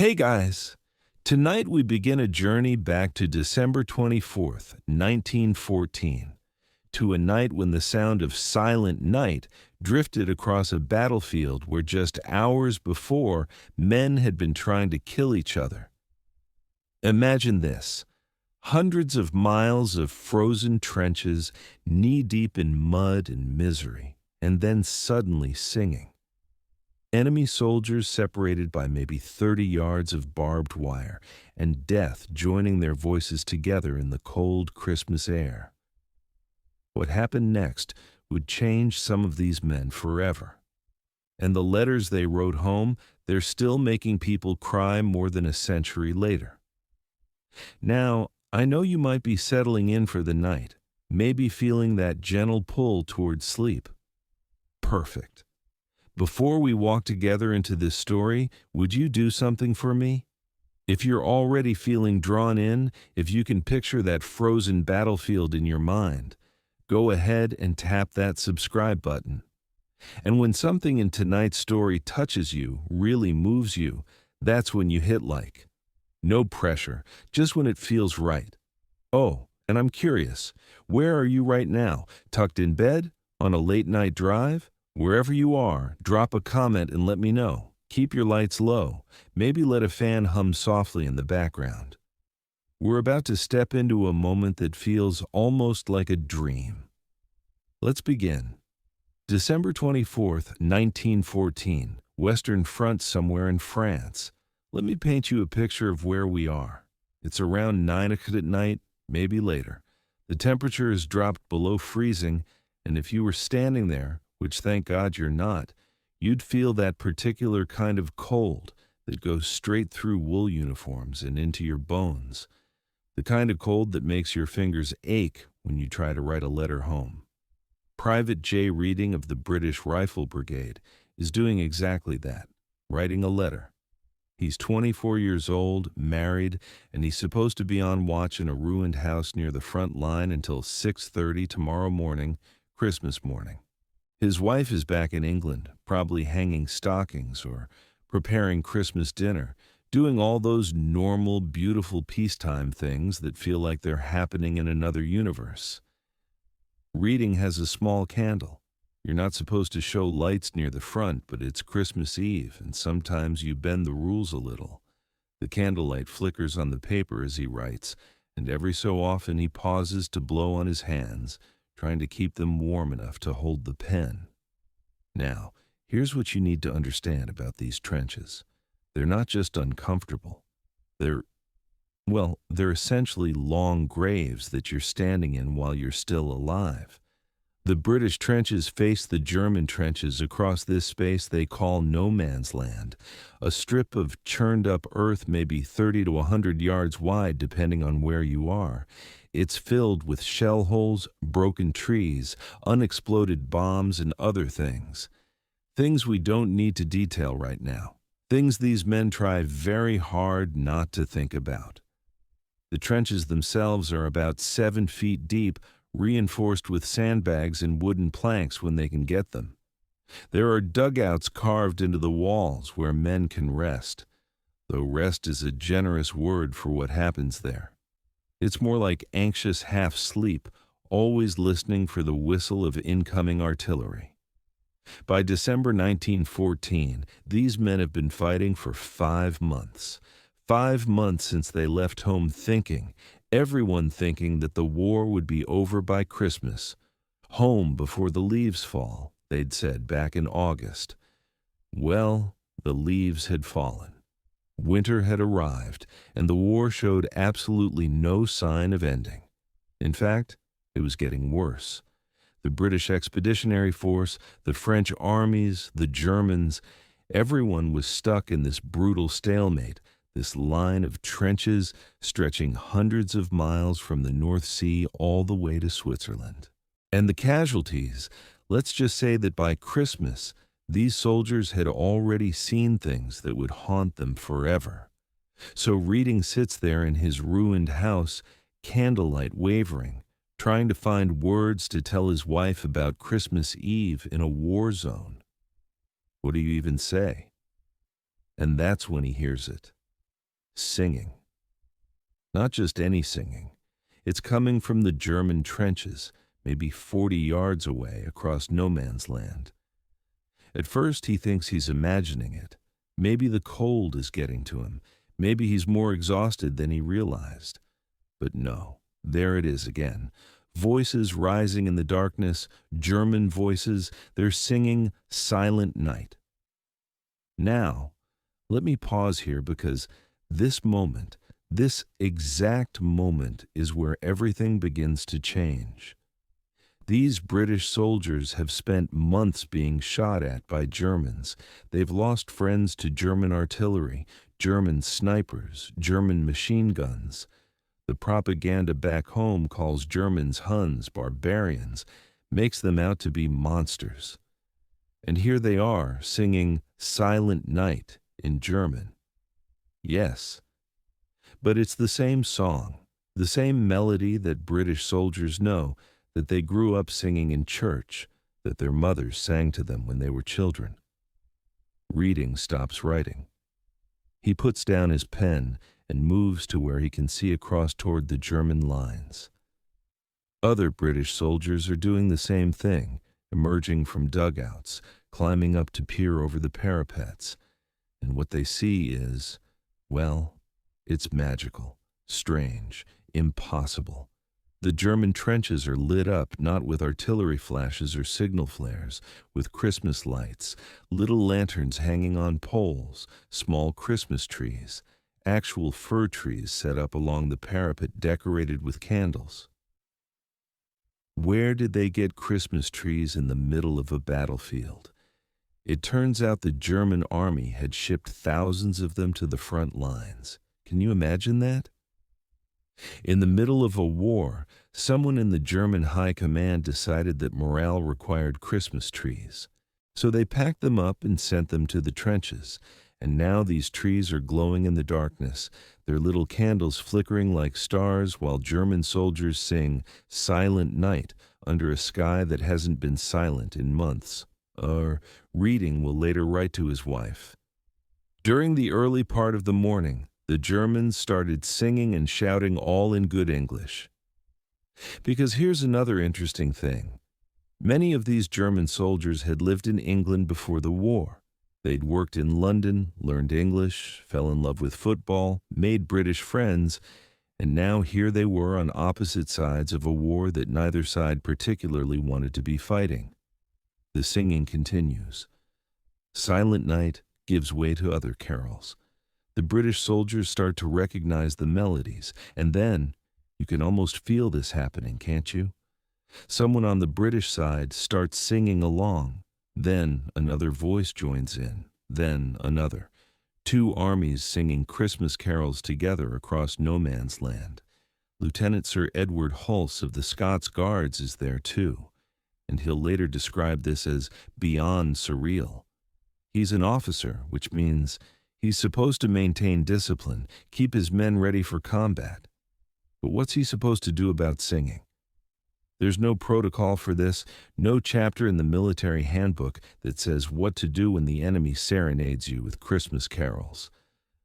Hey guys! Tonight we begin a journey back to December 24th, 1914, to a night when the sound of Silent Night drifted across a battlefield where just hours before men had been trying to kill each other. Imagine this: hundreds of miles of frozen trenches, knee-deep in mud and misery, and then suddenly singing. Enemy soldiers separated by maybe 30 yards of barbed wire, and death joining their voices together in the cold Christmas air. What happened next would change some of these men forever. And the letters they wrote home, they're still making people cry more than a century later. Now, I know you might be settling in for the night, maybe feeling that gentle pull toward sleep. Perfect. Before we walk together into this story, would you do something for me? If you're already feeling drawn in, if you can picture that frozen battlefield in your mind, go ahead and tap that subscribe button. And when something in tonight's story touches you, really moves you, that's when you hit like. No pressure, just when it feels right. Oh, and I'm curious, where are you right now? Tucked in bed? On a late night drive? Wherever you are, drop a comment and let me know. Keep your lights low. Maybe let a fan hum softly in the background. We're about to step into a moment that feels almost like a dream. Let's begin. December 24th, 1914, Western Front somewhere in France. Let me paint you a picture of where we are. It's around 9 o'clock at night, maybe later. The temperature has dropped below freezing, and if you were standing there, which thank God you're not, you'd feel that particular kind of cold that goes straight through wool uniforms and into your bones. The kind of cold that makes your fingers ache when you try to write a letter home. Private J. Reading of the British Rifle Brigade is doing exactly that, writing a letter. He's 24 years old, married, and he's supposed to be on watch in a ruined house near the front line until 6:30 tomorrow morning, Christmas morning. His wife is back in England, probably hanging stockings or preparing Christmas dinner, doing all those normal, beautiful peacetime things that feel like they're happening in another universe. Reading has a small candle. You're not supposed to show lights near the front, but it's Christmas Eve, and sometimes you bend the rules a little. The candlelight flickers on the paper as he writes, and every so often he pauses to blow on his hands, trying to keep them warm enough to hold the pen. Now, here's what you need to understand about these trenches. They're not just uncomfortable. They're essentially long graves that you're standing in while you're still alive. The British trenches face the German trenches across this space they call no man's land, a strip of churned-up earth maybe 30 to 100 yards wide depending on where you are. It's filled with shell holes, broken trees, unexploded bombs, and other things. Things we don't need to detail right now. Things these men try very hard not to think about. The trenches themselves are about 7 feet deep, reinforced with sandbags and wooden planks when they can get them. There are dugouts carved into the walls where men can rest, though rest is a generous word for what happens there. It's more like anxious half-sleep, always listening for the whistle of incoming artillery. By December 1914, these men have been fighting for 5 months. 5 months since they left home thinking, everyone thinking that the war would be over by Christmas. Home before the leaves fall, they'd said back in August. Well, the leaves had fallen. Winter had arrived, and the war showed absolutely no sign of ending. In fact, it was getting worse. The British Expeditionary Force, the French armies, the Germans, everyone was stuck in this brutal stalemate, this line of trenches stretching hundreds of miles from the North Sea all the way to Switzerland. And the casualties, let's just say that by Christmas, these soldiers had already seen things that would haunt them forever. So Reading sits there in his ruined house, candlelight wavering, trying to find words to tell his wife about Christmas Eve in a war zone. What do you even say? And that's when he hears it. singing. Not just any singing. It's coming from the German trenches, maybe 40 yards away across no man's land. At first, he thinks he's imagining it. Maybe the cold is getting to him. Maybe he's more exhausted than he realized. But no, there it is again. Voices rising in the darkness, German voices, they're singing Silent Night. Now, let me pause here because this moment, this exact moment is where everything begins to change. These British soldiers have spent months being shot at by Germans. They've lost friends to German artillery, German snipers, German machine guns. The propaganda back home calls Germans Huns, barbarians, makes them out to be monsters. And here they are singing Silent Night in German. Yes, but it's the same song, the same melody that British soldiers know, that they grew up singing in church, that their mothers sang to them when they were children. Reading stops writing. He puts down his pen and moves to where he can see across toward the German lines. Other British soldiers are doing the same thing, emerging from dugouts, climbing up to peer over the parapets. And what they see is, well, it's magical, strange, impossible. The German trenches are lit up not with artillery flashes or signal flares, with Christmas lights, little lanterns hanging on poles, small Christmas trees, actual fir trees set up along the parapet decorated with candles. Where did they get Christmas trees in the middle of a battlefield? It turns out the German army had shipped thousands of them to the front lines. Can you imagine that? In the middle of a war, someone in the German high command decided that morale required Christmas trees. So they packed them up and sent them to the trenches, and now these trees are glowing in the darkness, their little candles flickering like stars while German soldiers sing Silent Night under a sky that hasn't been silent in months. Reading will later write to his wife. During the early part of the morning, the Germans started singing and shouting all in good English. Because here's another interesting thing. Many of these German soldiers had lived in England before the war. They'd worked in London, learned English, fell in love with football, made British friends, and now here they were on opposite sides of a war that neither side particularly wanted to be fighting. The singing continues. Silent Night gives way to other carols. The British soldiers start to recognize the melodies, and then, you can almost feel this happening, can't you? Someone on the British side starts singing along, then another voice joins in, then another. Two armies singing Christmas carols together across no man's land. Lieutenant Sir Edward Hulse of the Scots Guards is there too, and he'll later describe this as beyond surreal. He's an officer, which means he's supposed to maintain discipline, keep his men ready for combat. But what's he supposed to do about singing? There's no protocol for this, no chapter in the military handbook that says what to do when the enemy serenades you with Christmas carols.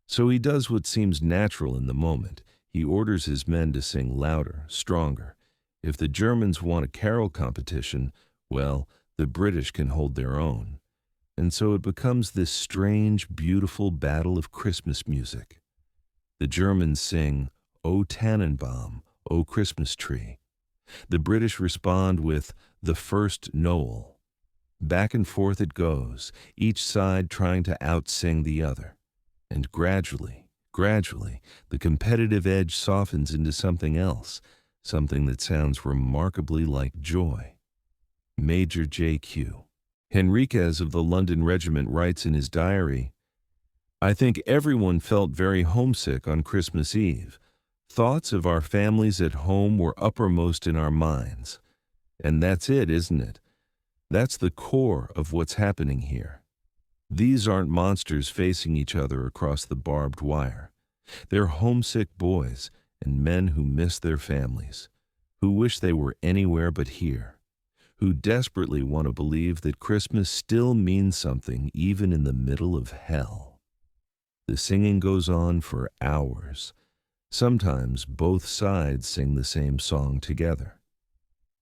So he does what seems natural in the moment. He orders his men to sing louder, stronger. If the Germans want a carol competition, well, the British can hold their own. And so it becomes this strange, beautiful battle of Christmas music. The Germans sing, "O Tannenbaum, O Christmas Tree." The British respond with "The First Noel." Back and forth it goes, each side trying to outsing the other. And gradually, the competitive edge softens into something else, something that sounds remarkably like joy. Major J.Q. Henriquez of the London Regiment writes in his diary, "I think everyone felt very homesick on Christmas Eve. Thoughts of our families at home were uppermost in our minds. And that's it, isn't it? That's the core of what's happening here. These aren't monsters facing each other across the barbed wire. They're homesick boys and men who miss their families, who wish they were anywhere but here, who desperately want to believe that Christmas still means something even in the middle of hell." The singing goes on for hours. Sometimes both sides sing the same song together.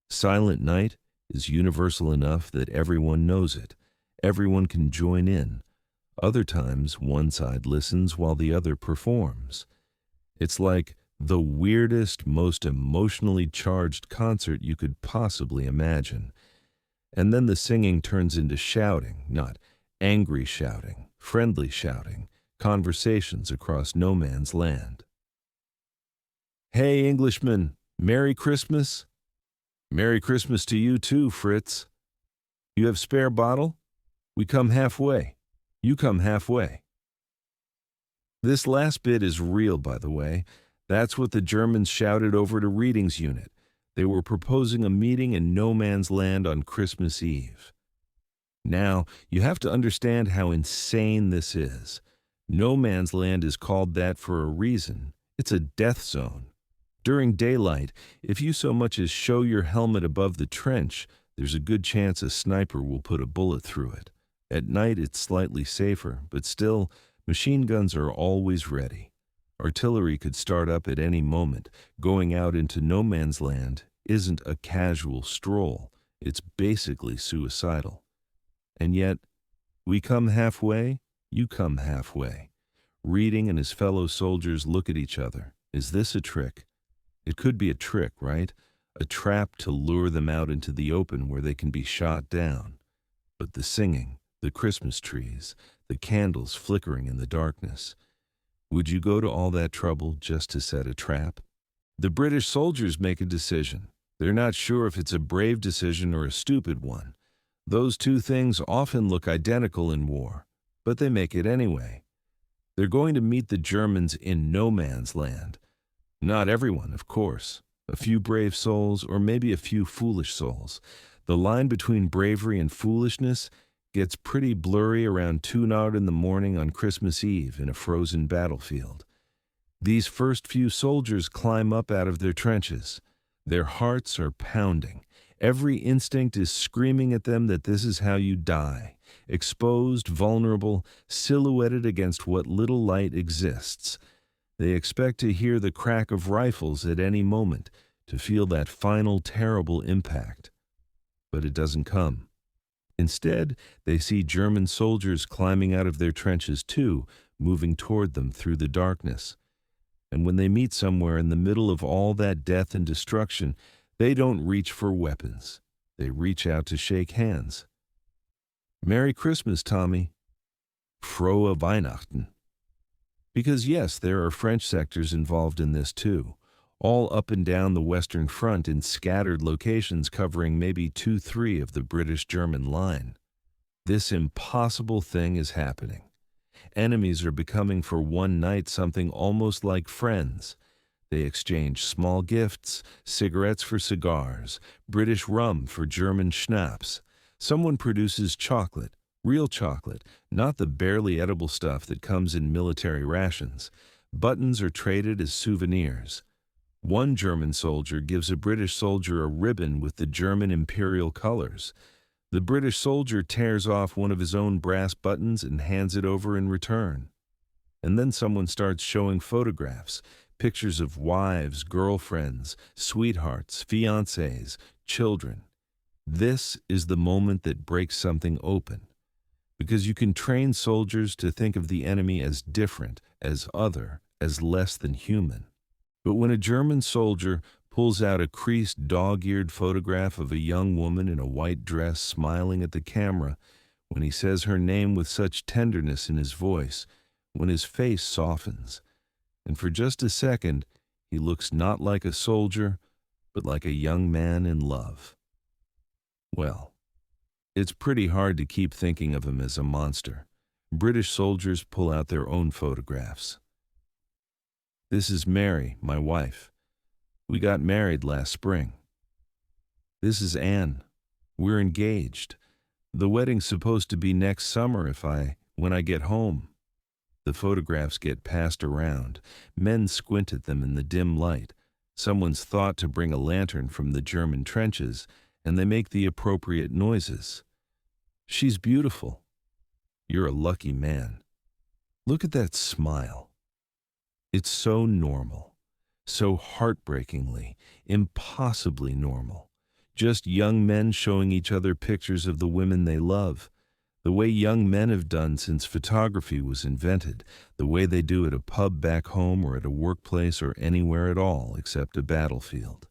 Silent Night is universal enough that everyone knows it. Everyone can join in. Other times, one side listens while the other performs. It's like the weirdest, most emotionally charged concert you could possibly imagine. And then the singing turns into shouting, not angry shouting, friendly shouting, conversations across no man's land. Hey, Englishman, Merry Christmas. Merry Christmas to you too, Fritz. You have spare bottle? We come halfway. You come halfway. This last bit is real, by the way. That's what the Germans shouted over to Reading's unit. They were proposing a meeting in no man's land on Christmas Eve. Now, you have to understand how insane this is. No man's land is called that for a reason. It's a death zone. During daylight, if you so much as show your helmet above the trench, there's a good chance a sniper will put a bullet through it. At night, it's slightly safer, but still, machine guns are always ready. Artillery could start up at any moment. Going out into no man's land isn't a casual stroll. It's basically suicidal. And yet, we come halfway, you come halfway. Reading and his fellow soldiers look at each other. Is this a trick? It could be a trick, right? A trap to lure them out into the open where they can be shot down. But the singing, the Christmas trees, the candles flickering in the darkness. Would you go to all that trouble just to set a trap? The British soldiers make a decision. They're not sure if it's a brave decision or a stupid one. Those two things often look identical in war, but they make it anyway. They're going to meet the Germans in no man's land. Not everyone, of course. A few brave souls, or maybe a few foolish souls. The line between bravery and foolishness gets pretty blurry around 2:00 in the morning on Christmas Eve in a frozen battlefield. These first few soldiers climb up out of their trenches. Their hearts are pounding. Every instinct is screaming at them that this is how you die. Exposed, vulnerable, silhouetted against what little light exists. They expect to hear the crack of rifles at any moment, to feel that final terrible impact. But it doesn't come. Instead, they see German soldiers climbing out of their trenches too, moving toward them through the darkness. And when they meet somewhere in the middle of all that death and destruction, they don't reach for weapons. They reach out to shake hands. Merry Christmas, Tommy. Frohe Weihnachten. Because yes, there are French sectors involved in this too, all up and down the Western Front in scattered locations covering maybe 2-3 of the British-German line. This impossible thing is happening. Enemies are becoming for one night something almost like friends. They exchange small gifts, cigarettes for cigars, British rum for German schnapps. Someone produces chocolate, real chocolate, not the barely edible stuff that comes in military rations. Buttons are traded as souvenirs. One German soldier gives a British soldier a ribbon with the German imperial colors. The British soldier tears off one of his own brass buttons and hands it over in return. And then someone starts showing photographs, pictures of wives, girlfriends, sweethearts, fiancés, children. This is the moment that breaks something open. Because you can train soldiers to think of the enemy as different, as other, as less than human. But when a German soldier pulls out a creased, dog-eared photograph of a young woman in a white dress smiling at the camera, when he says her name with such tenderness in his voice, when his face softens, and for just a second he looks not like a soldier, but like a young man in love. Well, it's pretty hard to keep thinking of him as a monster. British soldiers pull out their own photographs. This is Mary, my wife. We got married last spring. This is Anne. We're engaged. The wedding's supposed to be next summer when I get home. The photographs get passed around. Men squint at them in the dim light. Someone's thought to bring a lantern from the German trenches, and they make the appropriate noises. She's beautiful. You're a lucky man. Look at that smile. It's so normal, so heartbreakingly, impossibly normal. Just young men showing each other pictures of the women they love, the way young men have done since photography was invented, the way they do at a pub back home or at a workplace or anywhere at all except a battlefield.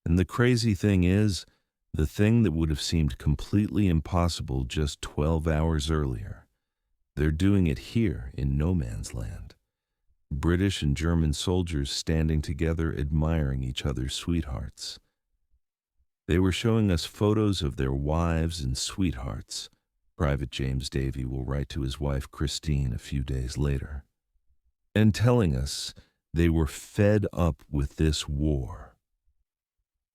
And the crazy thing is, the thing that would have seemed completely impossible just 12 hours earlier, they're doing it here in no man's land. British and German soldiers standing together admiring each other's sweethearts. They were showing us photos of their wives and sweethearts. Private James Davy will write to his wife Christine a few days later, and telling us they were fed up with this war.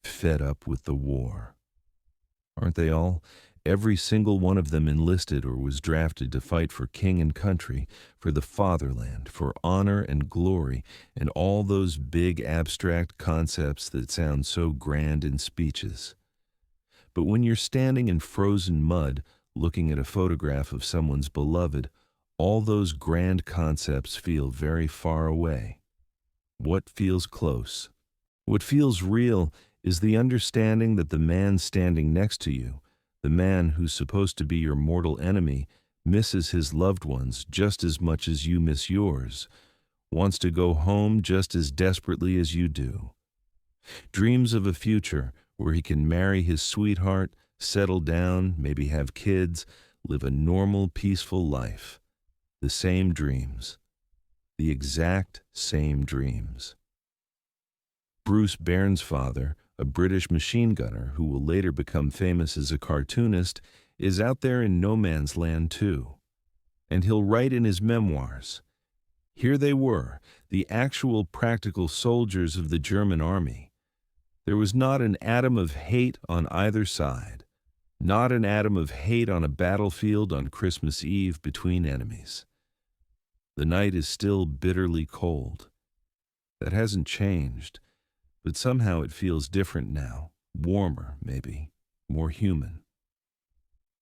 Fed up with the war. Aren't they all? Every single one of them enlisted or was drafted to fight for king and country, for the fatherland, for honor and glory, and all those big abstract concepts that sound so grand in speeches. But when you're standing in frozen mud, looking at a photograph of someone's beloved, all those grand concepts feel very far away. What feels close? What feels real is the understanding that the man standing next to you, the man who's supposed to be your mortal enemy, misses his loved ones just as much as you miss yours, wants to go home just as desperately as you do. Dreams of a future where he can marry his sweetheart, settle down, maybe have kids, live a normal, peaceful life. The same dreams. The exact same dreams. Bruce Bairnsfather, a British machine gunner who will later become famous as a cartoonist, is out there in no man's land too. And he'll write in his memoirs, "Here they were, the actual practical soldiers of the German army. There was not an atom of hate on either side. Not an atom of hate on a battlefield on Christmas Eve between enemies. The night is still bitterly cold. That hasn't changed, but somehow it feels different now, warmer maybe, more human.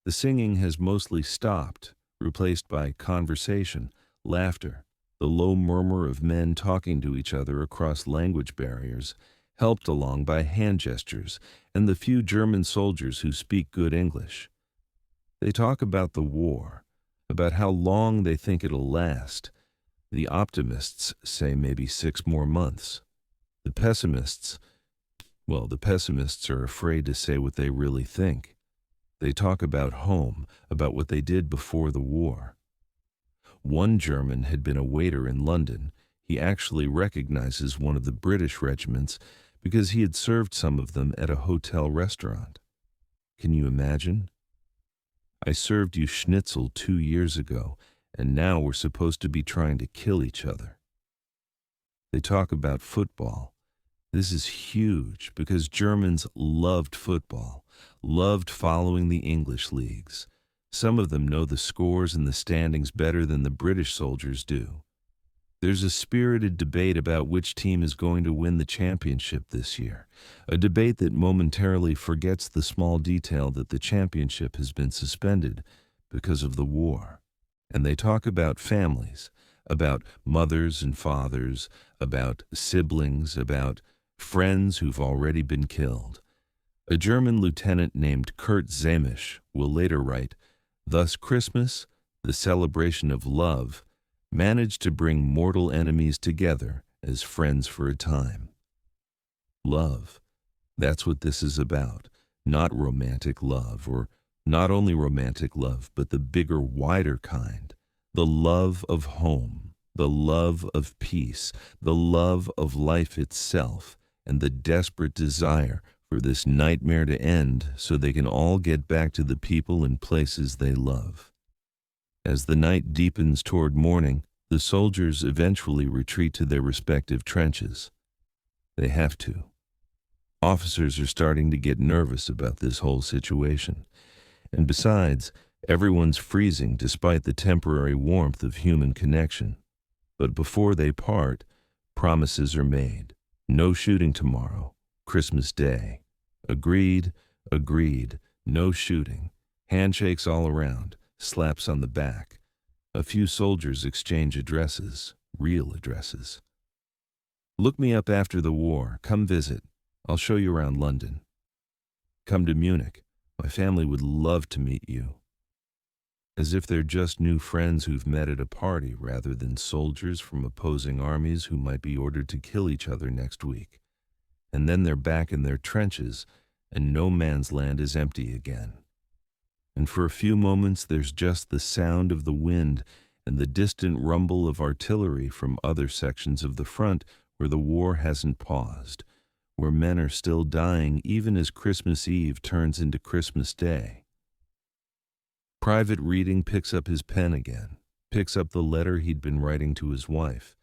The singing has mostly stopped, replaced by conversation, laughter, the low murmur of men talking to each other across language barriers, helped along by hand gestures and the few German soldiers who speak good English. They talk about the war, about how long they think it'll last. The optimists say maybe 6 more months. The pessimists are afraid to say what they really think. They talk about home, about what they did before the war. One German had been a waiter in London. He actually recognizes one of the British regiments because he had served some of them at a hotel restaurant. Can you imagine? I served you schnitzel 2 years ago, and now we're supposed to be trying to kill each other. They talk about football. This is huge because Germans loved football, loved following the English leagues. Some of them know the scores and the standings better than the British soldiers do. There's a spirited debate about which team is going to win the championship this year, a debate that momentarily forgets the small detail that the championship has been suspended because of the war. And they talk about families, about mothers and fathers, about siblings, about friends who've already been killed. A German lieutenant named Kurt Zamisch will later write, "Thus Christmas, the celebration of love, managed to bring mortal enemies together as friends for a time." Love. That's what this is about. Not romantic love, or not only romantic love, but the bigger, wider kind. The love of home, the love of peace, the love of life itself, and the desperate desire for this nightmare to end so they can all get back to the people and places they love. As the night deepens toward morning, the soldiers eventually retreat to their respective trenches. They have to. Officers are starting to get nervous about this whole situation. And besides, everyone's freezing despite the temporary warmth of human connection. But before they part, promises are made. No shooting tomorrow, Christmas Day. Agreed, agreed, no shooting. Handshakes all around, slaps on the back. A few soldiers exchange addresses, real addresses. Look me up after the war. Come visit. I'll show you around London. Come to Munich. My family would love to meet you. As if they're just new friends who've met at a party rather than soldiers from opposing armies who might be ordered to kill each other next week. And then they're back in their trenches, and no man's land is empty again. And for a few moments there's just the sound of the wind and the distant rumble of artillery from other sections of the front where the war hasn't paused, where men are still dying even as Christmas Eve turns into Christmas Day. Private Reading picks up his pen again, picks up the letter he'd been writing to his wife,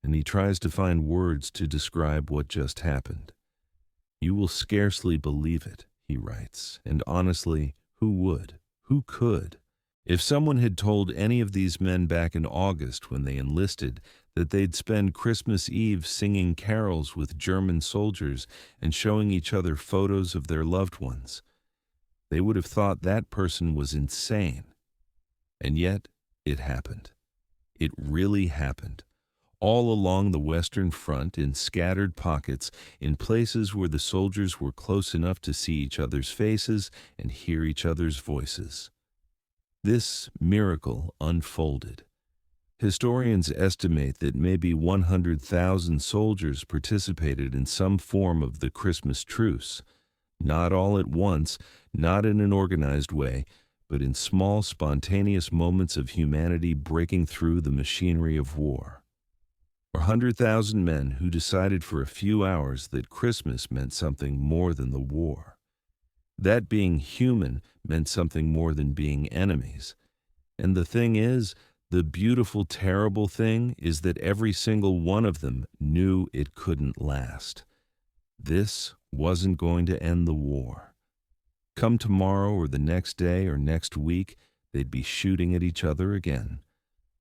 and he tries to find words to describe what just happened. You will scarcely believe it, he writes, and honestly, who would? Who could? If someone had told any of these men back in August when they enlisted that they'd spend Christmas Eve singing carols with German soldiers and showing each other photos of their loved ones, they would have thought that person was insane. And yet, it happened. It really happened. All along the Western Front, in scattered pockets, in places where the soldiers were close enough to see each other's faces and hear each other's voices. This miracle unfolded. Historians estimate that maybe 100,000 soldiers participated in some form of the Christmas Truce. Not all at once, not in an organized way, but in small, spontaneous moments of humanity breaking through the machinery of war. 100,000 men who decided for a few hours that Christmas meant something more than the war. That being human meant something more than being enemies. And the thing is, the beautiful, terrible thing is that every single one of them knew it couldn't last. This wasn't going to end the war. Come tomorrow or the next day or next week, they'd be shooting at each other again.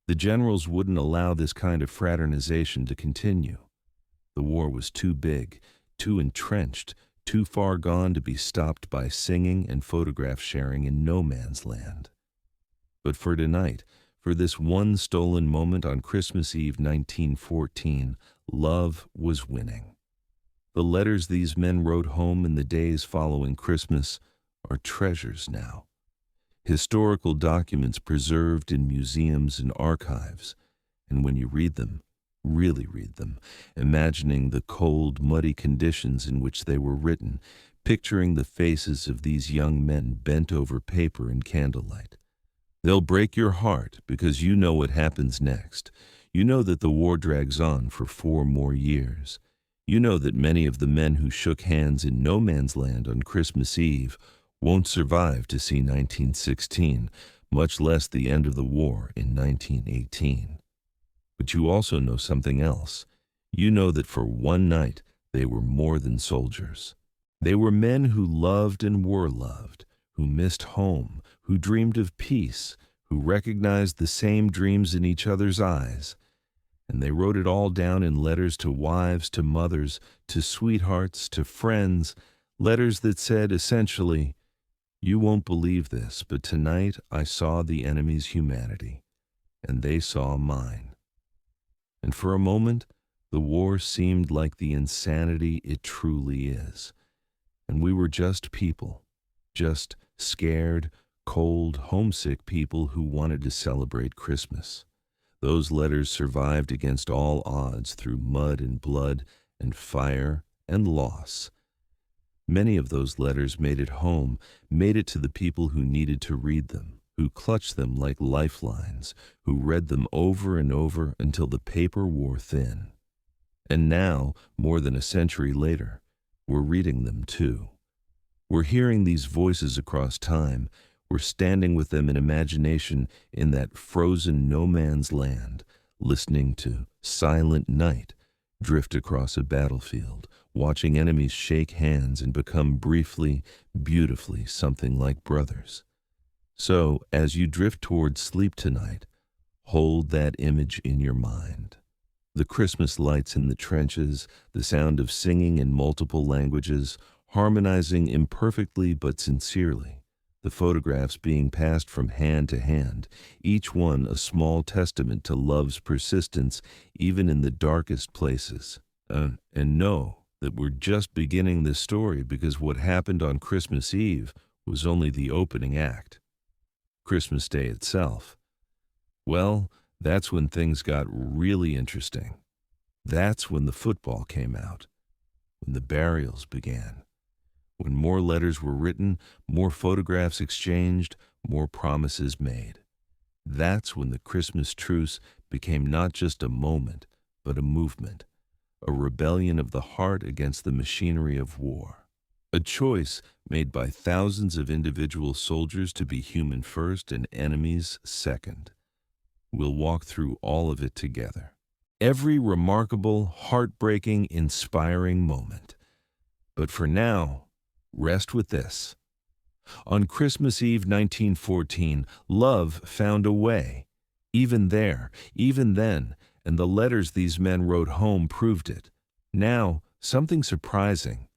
The generals wouldn't allow this kind of fraternization to continue. The war was too big, too entrenched, too far gone to be stopped by singing and photograph sharing in no man's land. But for tonight, for this one stolen moment on Christmas Eve 1914, love was winning. The letters these men wrote home in the days following Christmas are treasures now. Historical documents preserved in museums and archives, and when you read them, really read them, imagining the cold, muddy conditions in which they were written, picturing the faces of these young men bent over paper in candlelight. They'll break your heart because you know what happens next. You know that the war drags on for 4 more years. You know that many of the men who shook hands in no man's land on Christmas Eve won't survive to see 1916, much less the end of the war in 1918. But you also know something else. You know that for one night they were more than soldiers. They were men who loved and were loved, who missed home, who dreamed of peace, who recognized the same dreams in each other's eyes. And they wrote it all down in letters to wives, to mothers, to sweethearts, to friends, letters that said essentially, "You won't believe this, but tonight I saw the enemy's humanity, and they saw mine." And for a moment, the war seemed like the insanity it truly is. And we were just people, just scared, cold, homesick people who wanted to celebrate Christmas. Those letters survived against all odds through mud and blood and fire and loss. Many of those letters made it home, made it to the people who needed to read them, who clutched them like lifelines, who read them over and over until the paper wore thin. And now, more than a century later, we're reading them too. We're hearing these voices across time. We're standing with them in imagination in that frozen no man's land, listening to Silent Night drift across a battlefield, watching enemies shake hands and become briefly, beautifully something like brothers. So, as you drift toward sleep tonight, hold that image in your mind. The Christmas lights in the trenches, the sound of singing in multiple languages, harmonizing imperfectly but sincerely, the photographs being passed from hand to hand, each one a small testament to love's persistence even in the darkest places. And know that we're just beginning this story, because what happened on Christmas Eve was only the opening act. Christmas Day itself, well, that's when things got really interesting. That's when the football came out, when the burials began, when more letters were written, more photographs exchanged, more promises made. That's when the Christmas Truce became not just a moment, but a movement, a rebellion of the heart against the machinery of war. A choice made by thousands of individual soldiers to be human first and enemies second. We'll walk through all of it together. Every remarkable, heartbreaking, inspiring moment. But for now, rest with this. On Christmas Eve 1914, love found a way. Even there, even then, and the letters these men wrote home proved it. Now, something surprising.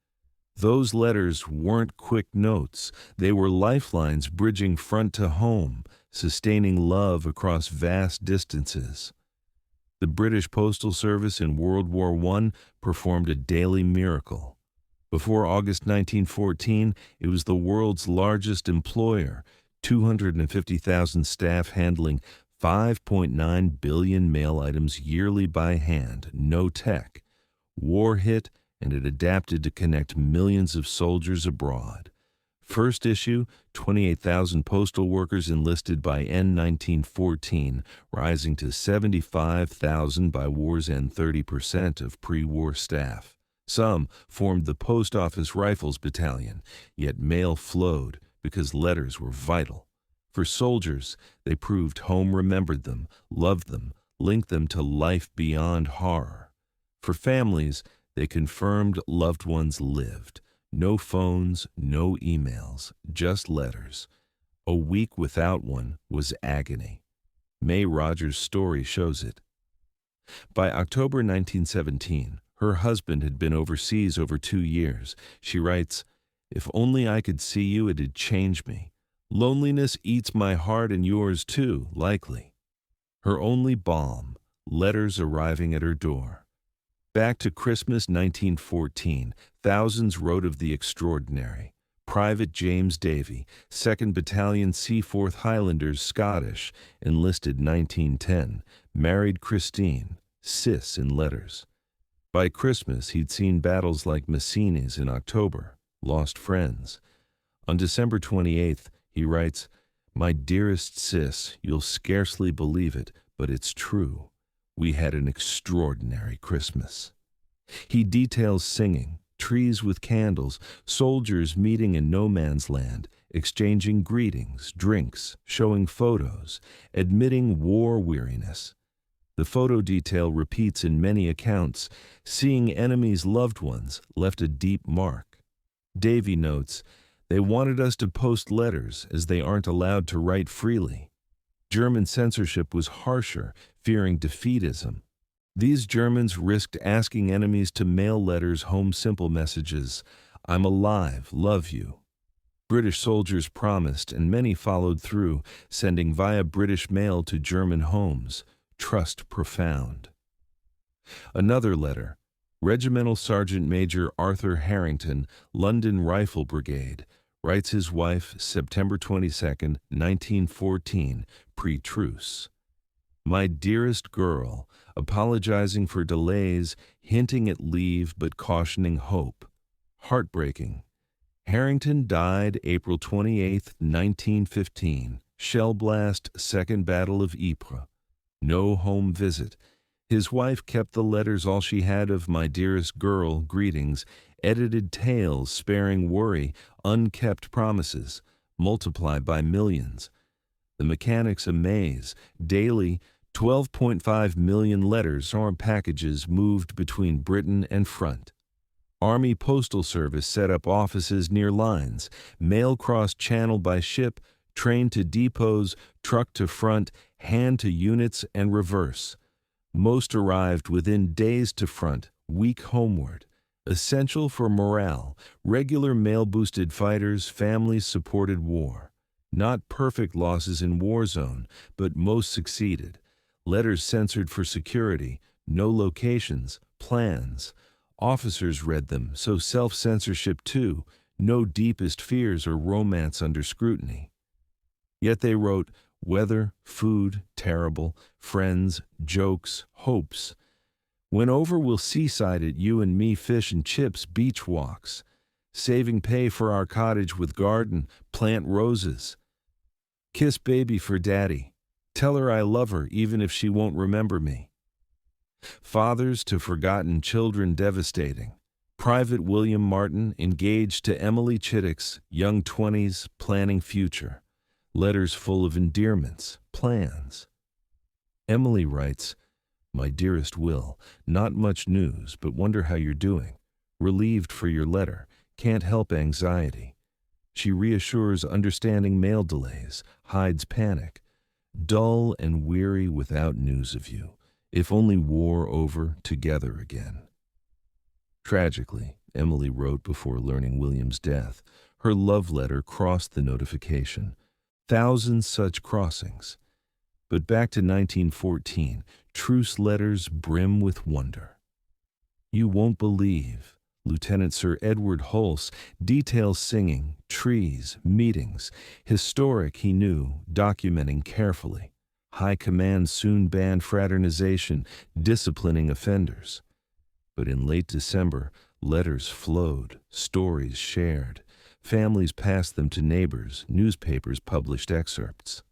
Those letters weren't quick notes. They were lifelines bridging front to home, sustaining love across vast distances. The British Postal Service in World War I performed a daily miracle. Before August 1914, it was the world's largest employer, 250,000 staff handling 5.9 billion mail items yearly by hand, no tech. War hit, and it adapted to connect millions of soldiers abroad. First issue, 28,000 postal workers enlisted by end 1914, rising to 75,000 by war's end, 30% of pre-war staff. Some formed the Post Office Rifles Battalion, yet mail flowed because letters were vital. For soldiers, they proved home remembered them, loved them, linked them to life beyond horror. For families, they confirmed loved ones lived. No phones, no emails, just letters. A week without one was agony. May Rogers' story shows it. By October 1917, her husband had been overseas over 2 years. She writes, "If only I could see you, it'd change me. Loneliness eats my heart and yours too, likely." Her only balm, letters arriving at her door. Back to Christmas 1914, thousands wrote of the extraordinary. Private James Davy, 2nd Battalion Seaforth Highlanders, Scottish, enlisted 1910, married Christine, cis in letters. By Christmas, he'd seen battles like Messines in October, lost friends. On December 28th, he writes, "My dearest sis, you'll scarcely believe it, but it's true. We had an extraordinary Christmas." He details singing, trees with candles, soldiers meeting in no man's land, exchanging greetings, drinks, showing photos, admitting war weariness. The photo detail repeats in many accounts. Seeing enemies' loved ones left a deep mark. Davy notes, "They wanted us to post letters as they aren't allowed to write freely. German censorship was harsher, fearing defeatism. These Germans risked asking enemies to mail letters home, simple messages, 'I'm alive, love you.' British soldiers promised, and many followed through, sending via British mail to German homes. Trust profound." Another letter. Regimental Sergeant Major Arthur Harrington, London Rifle Brigade, writes his wife September 22, 1914, pre-truce. "My dearest girl, apologizing for delays, hinting at leave but cautioning hope. Heartbreaking. Harrington died April 28, 1915, shell blast, Second Battle of Ypres. No home visit. His wife kept the letters, all she had of my dearest girl, greetings, edited tales sparing worry, unkept promises, multiplied by millions. The mechanics amaze. Daily, 12.5 million letters or packages moved between Britain and front. Army Postal Service set up offices near lines. Mail crossed channel by ship, train to depots, truck to front, hand to units and reverse. Most arrived within days to front, week homeward. Essential for morale, regular mail boosted fighters, families supported war. Not perfect losses in war zone, but most succeeded. Letters censored for security, no locations, plans. Officers read them, so self-censorship too, no deepest fears or romance under scrutiny. Yet they wrote weather, food, terrible, friends, jokes, hopes. When over we'll seaside it, you and me, fish and chips, beach walks. Saving pay for our cottage with garden, plant roses. Kiss baby for daddy. Tell her I love her even if she won't remember me. Fathers to forgotten children devastating. Private William Martin engaged to Emily Chittick's young 20s, planning future. Letters full of endearments, plans. Emily writes, "My dearest Will, not much news, but wonder how you're doing. Relieved for your letter, can't help anxiety." She reassures understanding mail delays, hides panic. Dull and weary without news of you. If only war over, together again. Tragically, Emily wrote before learning William's death. Her love letter crossed the notification. Thousands such crossings. But back to 1914, truce letters brim with wonder. You won't believe. Lieutenant Sir Edward Hulse details singing, trees, meetings. Historic, he knew, documenting carefully. High command soon banned fraternization, disciplining offenders. But in late December, letters flowed, stories shared. Families passed them to neighbors, newspapers published excerpts.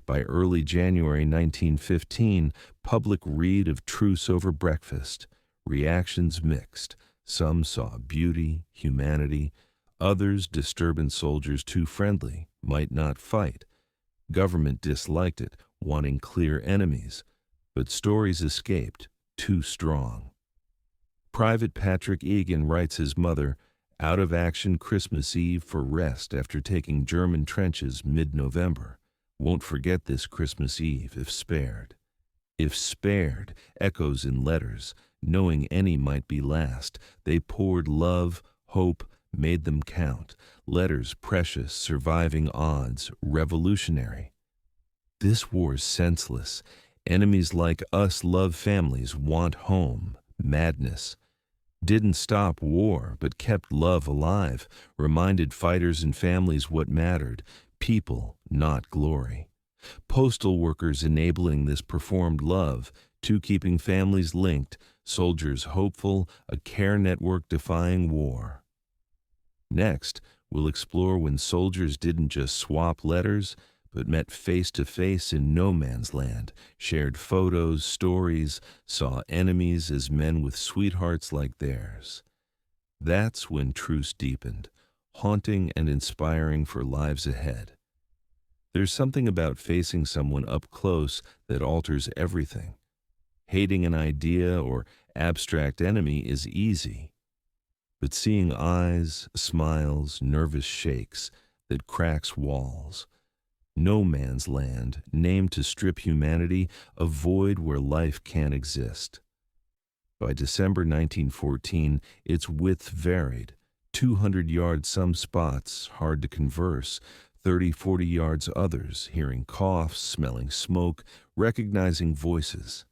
By early January 1915, public read of truce over breakfast. Reactions mixed. Some saw beauty, humanity. Others disturbance soldiers too friendly, might not fight. Government disliked it, wanting clear enemies. But stories escaped, too strong. Private Patrick Egan writes his mother, out of action Christmas Eve for rest after taking German trenches mid-November. Won't forget this Christmas Eve if spared. If spared, echoes in letters. Knowing any might be last, they poured love, hope, made them count. Letters precious, surviving odds, revolutionary. This war's senseless. Enemies like us love families, want home, madness. Didn't stop war, but kept love alive, reminded fighters and families what mattered, people, not glory. Postal workers enabling this performed love, two keeping families linked, soldiers hopeful, a care network defying war. Next, we'll explore when soldiers didn't just swap letters, but met face to face in no man's land, shared photos, stories, saw enemies as men with sweethearts like theirs. That's when truce deepened, haunting and inspiring for lives ahead. There's something about facing someone up close that alters everything. Hating an idea or abstract enemy is easy, but seeing eyes, smiles, nervous shakes that cracks walls. No man's land, named to strip humanity, a void where life can't exist. By December 1914, its width varied. 200 yards some spots, hard to converse. 30, 40 yards others, hearing coughs, smelling smoke, recognizing voices.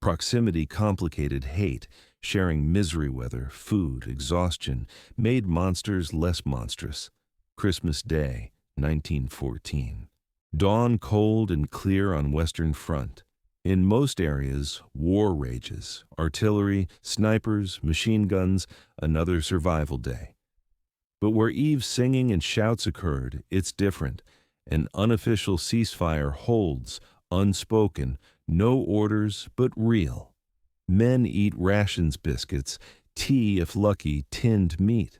Proximity complicated hate, sharing misery weather, food, exhaustion, made monsters less monstrous. Christmas Day, 1914. Dawn cold and clear on Western Front. In most areas, war rages. Artillery, snipers, machine guns, another survival day. But where Eve's singing and shouts occurred, it's different. An unofficial ceasefire holds, unspoken, no orders but real. Men eat rations biscuits, tea if lucky, tinned meat.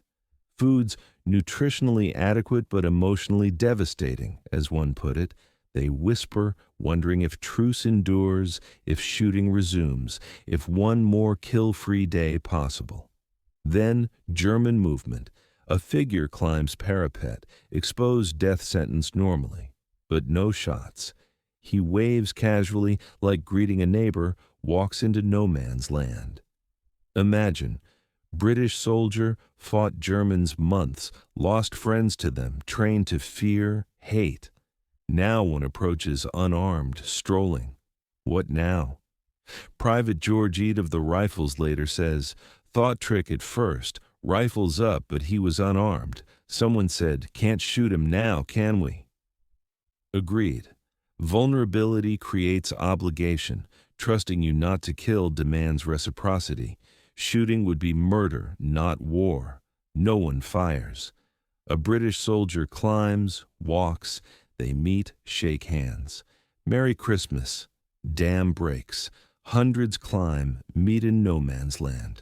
Foods nutritionally adequate but emotionally devastating, as one put it. They whisper, wondering if truce endures, if shooting resumes, if one more kill-free day possible. Then German movement. A figure climbs parapet, exposed death sentence normally, but no shots. He waves casually, like greeting a neighbor, walks into no man's land. Imagine, British soldier fought Germans months, lost friends to them, trained to fear, hate. Now one approaches unarmed, strolling. What now? Private George Eade of the Rifles later says, "Thought trick at first, rifles up, but he was unarmed. Someone said, 'Can't shoot him now, can we?'" Agreed. Vulnerability creates obligation. Trusting you not to kill demands reciprocity. Shooting would be murder, not war. No one fires. A British soldier climbs, walks, they meet, shake hands. Merry Christmas. Dam breaks. Hundreds climb, meet in no man's land.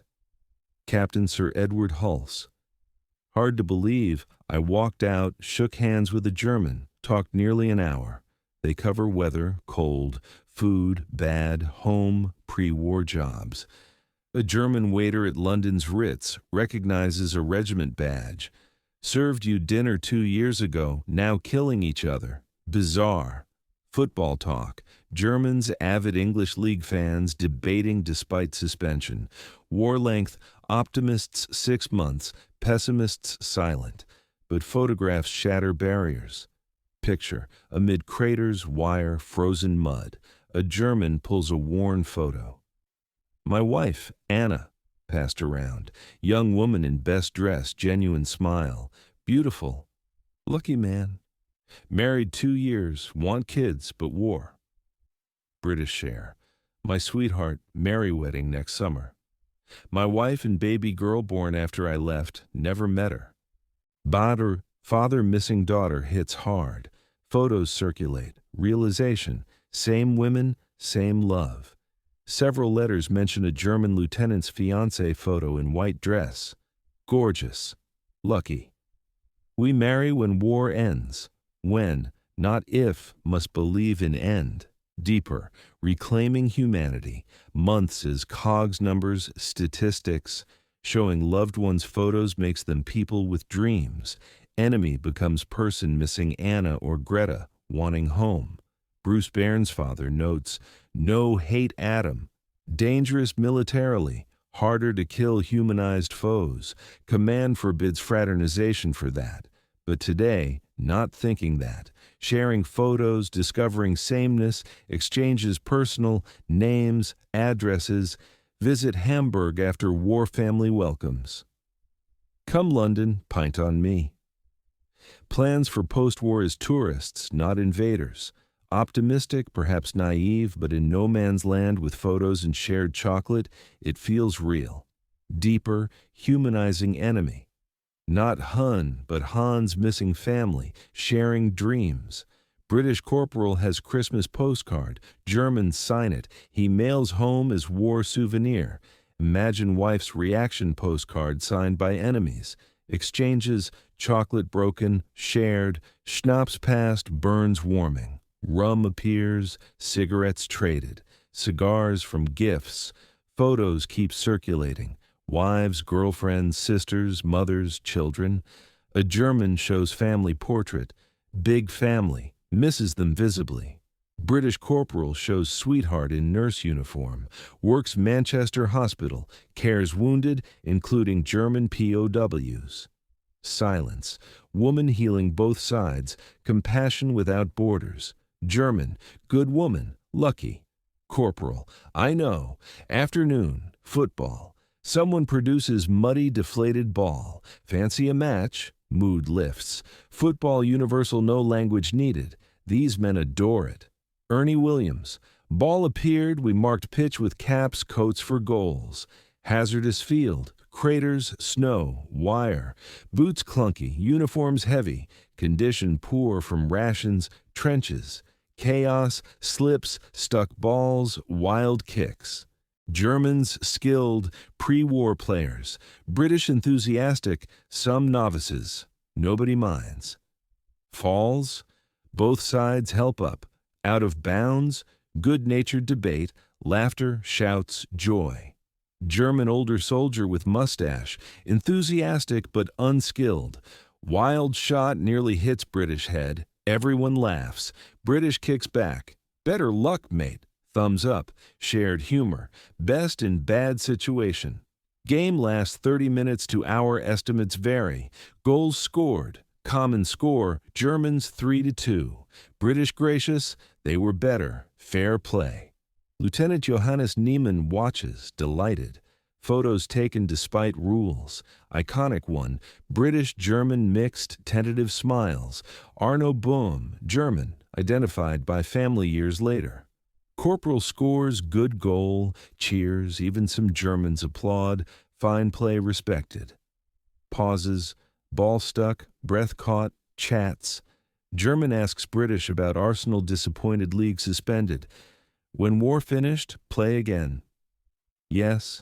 Captain Sir Edward Hulse. Hard to believe, I walked out, shook hands with a German, talked nearly an hour. They cover weather, cold, food, bad, home, pre-war jobs. A German waiter at London's Ritz recognizes a regiment badge. Served you dinner 2 years ago, now killing each other. Bizarre. Football talk. Germans, avid English League fans, debating despite suspension. War length, optimists 6 months, pessimists silent. But photographs shatter barriers. Picture, amid craters, wire, frozen mud. A German pulls a worn photo. My wife, Anna, passed around. Young woman in best dress, genuine smile. Beautiful. Lucky man. Married 2 years, want kids, but war. British share. My sweetheart, merry wedding next summer. My wife and baby girl born after I left, never met her. Father missing daughter hits hard. Photos circulate. Realization. Same women, same love. Several letters mention a German lieutenant's fiancée photo in white dress. Gorgeous. Lucky. We marry when war ends. When, not if, must believe in end. Deeper. Reclaiming humanity. Months as cogs numbers, statistics. Showing loved ones' photos makes them people with dreams. Enemy becomes person missing Anna or Greta, wanting home. Bruce Bairnsfather notes, no hate Adam. Dangerous militarily, harder to kill humanized foes. Command forbids fraternization for that. But today, not thinking that. Sharing photos, discovering sameness, exchanges personal, names, addresses. Visit Hamburg after war family welcomes. Come London, pint on me. Plans for post-war as tourists, not invaders. Optimistic, perhaps naive, but in no man's land with photos and shared chocolate, it feels real. Deeper, humanizing enemy. Not Hun, but Han's missing family, sharing dreams. British corporal has Christmas postcard. Germans sign it. He mails home as war souvenir. Imagine wife's reaction postcard signed by enemies. Exchanges, chocolate broken, shared, schnapps passed, burns warming. Rum appears, cigarettes traded, cigars from gifts, photos keep circulating, wives, girlfriends, sisters, mothers, children. A German shows family portrait, big family, misses them visibly. British corporal shows sweetheart in nurse uniform, works Manchester hospital, cares wounded, including German POWs. Silence, woman healing both sides, compassion without borders. German, good woman, lucky. Corporal, I know. Afternoon, football. Someone produces muddy, deflated ball. Fancy a match? Mood lifts. Football universal, no language needed. These men adore it. Ernie Williams. Ball appeared, we marked pitch with caps, coats for goals. Hazardous field. Craters, snow, wire. Boots clunky, uniforms heavy. Condition poor from rations, trenches. Chaos, slips, stuck balls, wild kicks. Germans skilled, pre-war players. British enthusiastic, some novices. Nobody minds. Falls, both sides help up. Out of bounds, good-natured debate, laughter, shouts, joy. German older soldier with mustache, enthusiastic but unskilled. Wild shot nearly hits British head. Everyone laughs. British kicks back. Better luck, mate. Thumbs up. Shared humor. Best in bad situation. Game lasts 30 minutes to hour, estimates vary. Goals scored. Common score, Germans 3-2. British gracious, they were better. Fair play. Lieutenant Johannes Niemann watches, delighted. Photos taken despite rules. Iconic one, British-German mixed, tentative smiles. Arno Bohm, German, identified by family years later. Corporal scores, good goal, cheers, even some Germans applaud, fine play respected. Pauses, ball stuck, breath caught, chats. German asks British about Arsenal, disappointed, league suspended. When war finished, play again. Yes.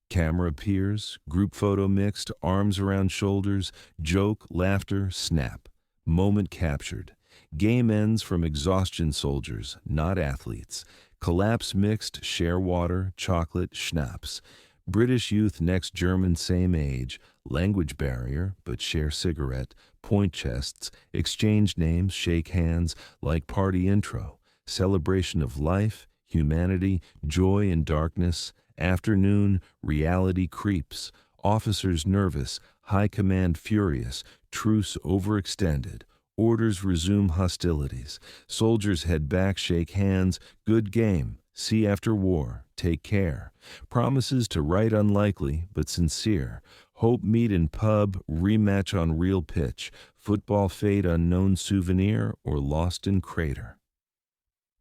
Camera appears, group photo mixed, arms around shoulders, joke, laughter, snap. Moment captured. Game ends from exhaustion, soldiers, not athletes. Collapse mixed, share water, chocolate, schnapps. British youth next German same age, language barrier, but share cigarette, point chests, exchange names, shake hands, like party intro. Celebration of life, humanity, joy in darkness. Afternoon, reality creeps. Officers nervous, high command furious, truce overextended. Orders resume hostilities. Soldiers head back, shake hands. Good game. See after war. Take care. Promises to write unlikely, but sincere. Hope meet in pub, rematch on real pitch. Football fate unknown souvenir or lost in crater.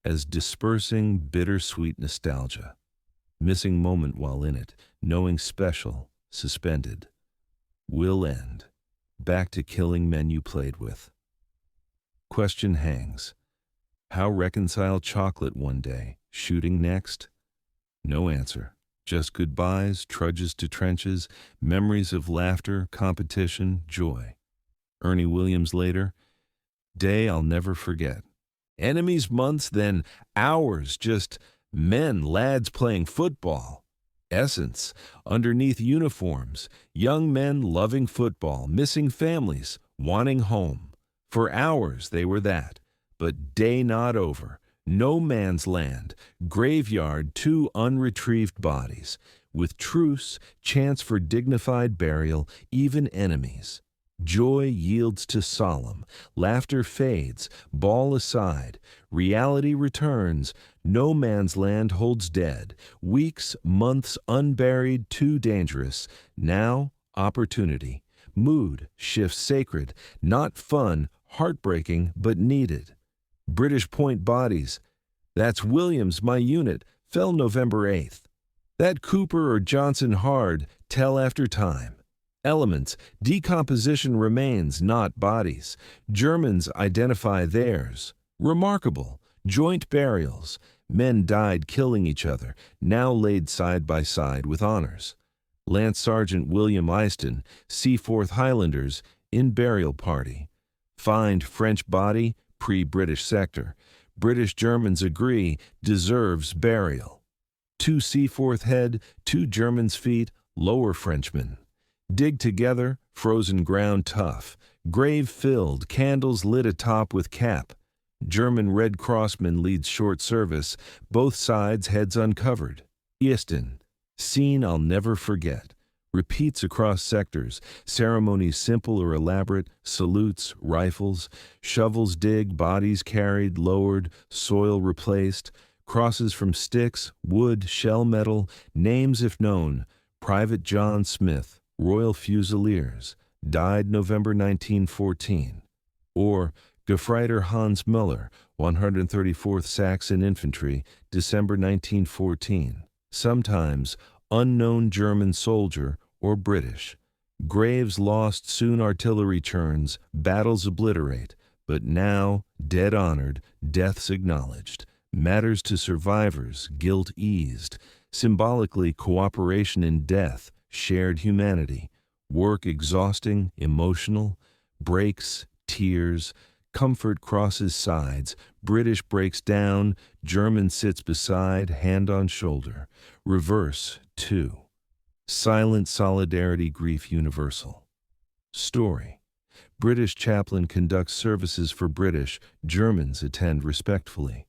As dispersing bittersweet nostalgia. Missing moment while in it, knowing special, suspended. Will end. Back to killing men you played with. Question hangs. How reconcile chocolate one day, shooting next? No answer. Just goodbyes, trudges to trenches, memories of laughter, competition, joy. Ernie Williams later. Day I'll never forget. Enemies months, then hours, just men, lads playing football. Essence, underneath uniforms, young men loving football, missing families, wanting home. For hours they were that, but day not over. No man's land, graveyard, 2 unretrieved bodies. With truce, chance for dignified burial, even enemies. Joy yields to solemn, laughter fades, ball aside, reality returns, no man's land holds dead, weeks, months unburied, too dangerous, now opportunity, mood shifts sacred, not fun, heartbreaking, but needed. British point bodies, that's Williams, my unit, fell November 8th. That Cooper or Johnson hard, tell after time. Elements, decomposition remains, not bodies. Germans identify theirs. Remarkable. Joint burials. Men died killing each other, now laid side by side with honors. Lance Sergeant William Eyston, Seaforth Highlanders, in burial party. Find French body, pre-British sector. British Germans agree, deserves burial. 2 Seaforth head, 2 Germans' feet, lower Frenchman. Dig together, frozen ground tough. Grave filled, candles lit atop with cap. German Red Crossman leads short service, both sides heads uncovered. Easton, scene I'll never forget. Repeats across sectors, ceremonies simple or elaborate, salutes, rifles, shovels dig, bodies carried, lowered, soil replaced, crosses from sticks, wood, shell metal, names if known, Private John Smith, Royal Fusiliers, died November 1914. Or Gefreiter Hans Müller, 134th Saxon Infantry, December 1914. Sometimes unknown German soldier or British. Graves lost, soon artillery churns, battles obliterate, but now, dead honored, deaths acknowledged. Matters to survivors, guilt eased. Symbolically, cooperation in death, shared humanity. Work exhausting, emotional. Breaks, tears. Comfort crosses sides. British breaks down. German sits beside, hand on shoulder. Reverse, too. Silent solidarity, grief universal. Story. British chaplain conducts services for British. Germans attend respectfully.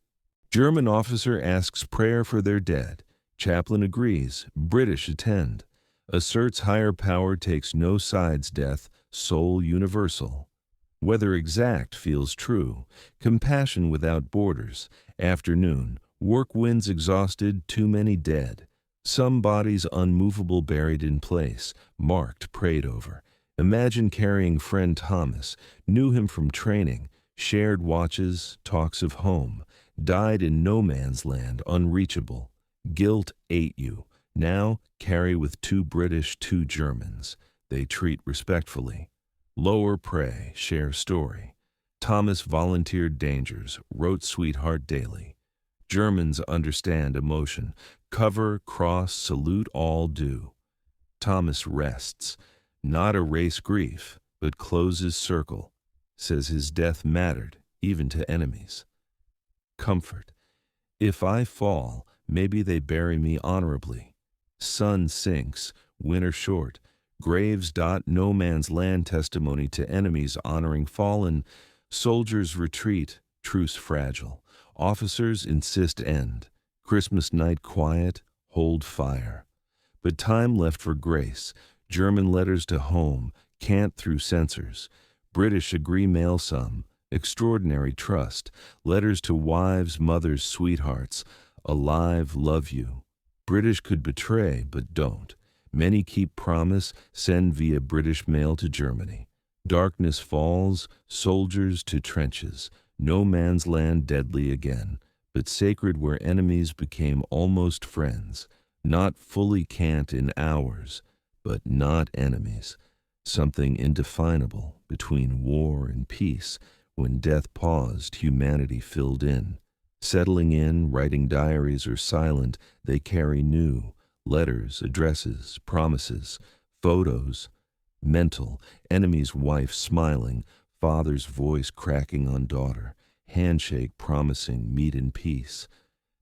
German officer asks prayer for their dead. Chaplain agrees. British attend. asserts higher power takes no sides, death, soul universal. Weather exact feels true, compassion without borders. Afternoon, work winds exhausted, too many dead. Some bodies unmovable buried in place, marked, prayed over. Imagine carrying friend Thomas, knew him from training, shared watches, talks of home, died in no man's land, unreachable. Guilt ate you. Now carry with 2 British, 2 Germans. They treat respectfully. Lower prey, share story. Thomas volunteered dangers, wrote sweetheart daily. Germans understand emotion. Cover, cross, salute, all do. Thomas rests, not erase grief, but closes circle. Says his death mattered, even to enemies. Comfort. If I fall, maybe they bury me honorably. Sun sinks, winter short. Graves dot no man's land, testimony to enemies honoring fallen. Soldiers retreat, truce fragile. Officers insist end. Christmas night quiet, hold fire. But time left for grace. German letters to home, can't through censors. British agree mail some. Extraordinary trust. Letters to wives, mothers, sweethearts. Alive, love you. British could betray, but don't. Many keep promise, send via British mail to Germany. Darkness falls, soldiers to trenches. No man's land deadly again, but sacred where enemies became almost friends. Not fully cant in hours, but not enemies. Something indefinable between war and peace. When death paused, humanity filled in. Settling in, writing diaries or silent, they carry new. Letters, addresses, promises, photos. Mental, enemy's wife smiling, father's voice cracking on daughter, handshake promising meet in peace.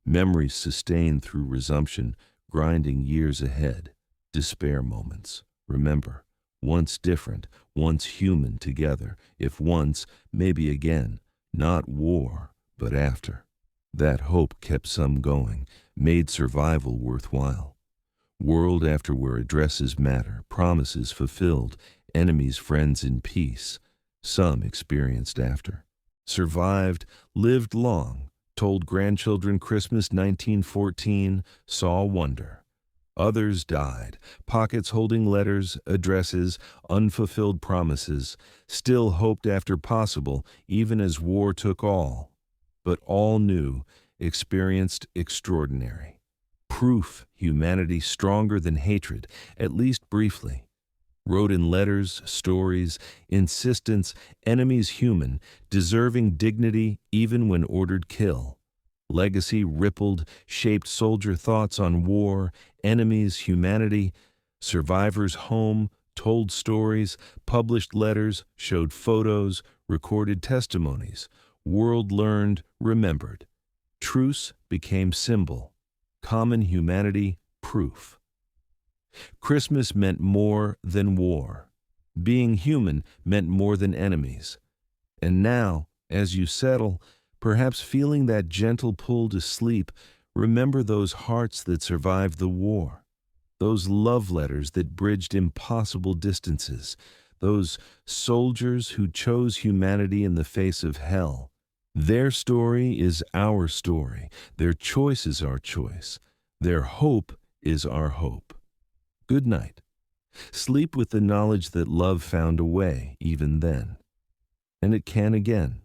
Memories sustained through resumption, grinding years ahead. Despair moments. Remember, once different, once human together, if once, maybe again, not war, but after. That hope kept some going, made survival worthwhile. World after where addresses matter, promises fulfilled, enemies, friends in peace. Some experienced after. Survived, lived long, told grandchildren Christmas 1914, saw wonder. Others died, pockets holding letters, addresses, unfulfilled promises, still hoped after possible, even as war took all. But all knew, experienced extraordinary. Proof humanity stronger than hatred, at least briefly. Wrote in letters, stories, insistence, enemies human, deserving dignity even when ordered kill. Legacy rippled, shaped soldier thoughts on war, enemies, humanity, survivors home, told stories, published letters, showed photos, recorded testimonies. World learned, remembered. Truce became symbol. Common humanity, proof. Christmas meant more than war. Being human meant more than enemies. And now, as you settle, perhaps feeling that gentle pull to sleep, remember those hearts that survived the war. Those love letters that bridged impossible distances. Those soldiers who chose humanity in the face of hell. Their story is our story. Their choice is our choice. Their hope is our hope. Good night. Sleep with the knowledge that love found a way even then. And it can again.